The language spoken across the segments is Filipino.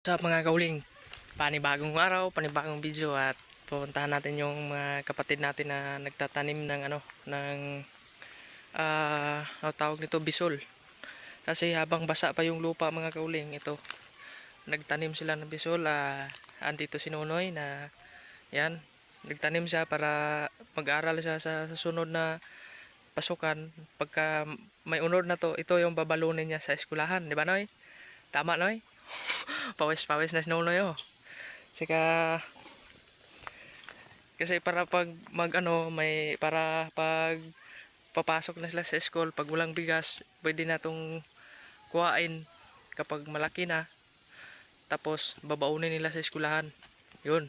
Sa mga kauling, panibagong araw, panibagong video at pupuntahan natin yung mga kapatid natin na nagtatanim ng ano tawag nito, bisol. Kasi habang basa pa yung lupa mga kauling, ito nagtanim sila ng bisol. Andito si Nonoy na yan, nagtanim siya para mag-aral siya sa sunod na pasukan. Pagka may unod na to, ito yung babalunin niya sa eskwelahan, di ba Noy? Tama Noy? Pawis-pawis na si Nonoy oh. Saka kasi para pag mag ano, may para pag papasok na sila sa school, pag walang bigas, pwede na tong kuhain kapag malaki na. Tapos babaunin nila sa eskwelahan. Yun.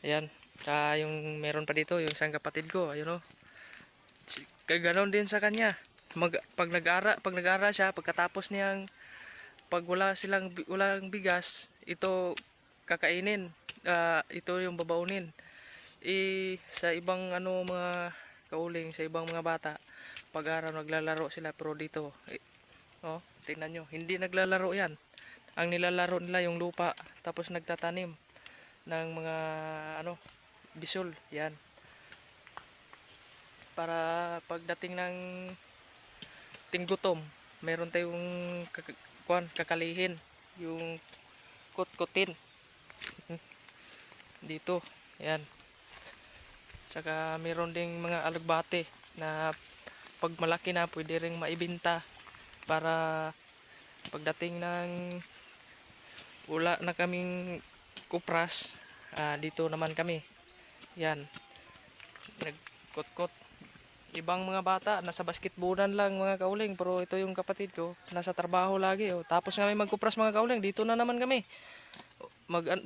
Ayan. Yung meron pa dito, yung isang kapatid ko, ayun oh. Ganon din sa kanya. Pag nag-ara siya, pagkatapos niyang pag walang bigas, ito kakainin. Ito yung babaunin. Sa ibang ano mga kauling, sa ibang mga bata, pag-araw naglalaro sila, pero dito oh, tingnan nyo, hindi naglalaro yan. Ang nilalaro nila yung lupa, tapos nagtatanim ng mga ano, bisol. Yan, para pagdating ng tinggutom, meron tayong kakalihin, yung kutkutin dito. Yan. Tsaka meron ding mga alagbate na pag malaki na pwede ring maibenta, para pagdating ng wala na kaming kupras, dito naman kami. Yan, nagkutkot. Ibang mga bata nasa basketbolan lang mga kauling, pero ito yung kapatid ko nasa trabaho lagi oh. Tapos kami magkupras mga kauling, dito na naman kami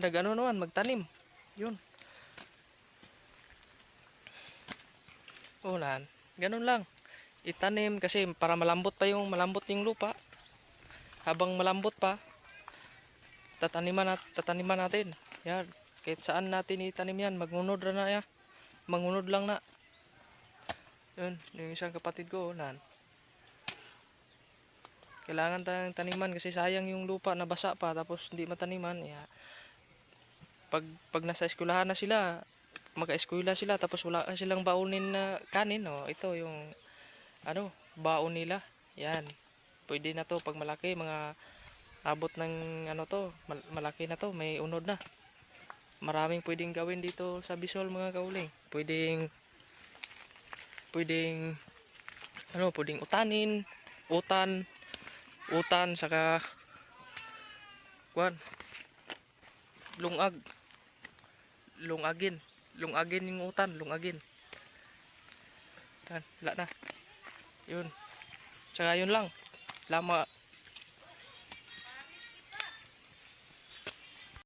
nagano naman, magtanim. Yun. Ulan, ganun lang. Itanim kasi para malambot yung lupa. Habang malambot pa, tataniman natin. Yan, kahit saan natin itanim yan, magunod na ya. Mangunod lang na. Yun, yung isang kapatid ko, ulan. Kailangan tayong taniman kasi sayang yung lupa na basa pa tapos hindi mataniman. Pag nasa eskwelahan na sila, mag-eskwela sila tapos wala silang baunin na kanin, oh, ito yung ano, baon nila. Yan. Pwede na to pag malaki, mga abot ng ano to, malaki na to, may unod na. Maraming pwedeng gawin dito sa Bisol mga kauling. Pwedeng ano, pwedeng utan saka kuan, lungagin yung utan, lungagin. Yan, wala na. Yun. Tsaka yun lang.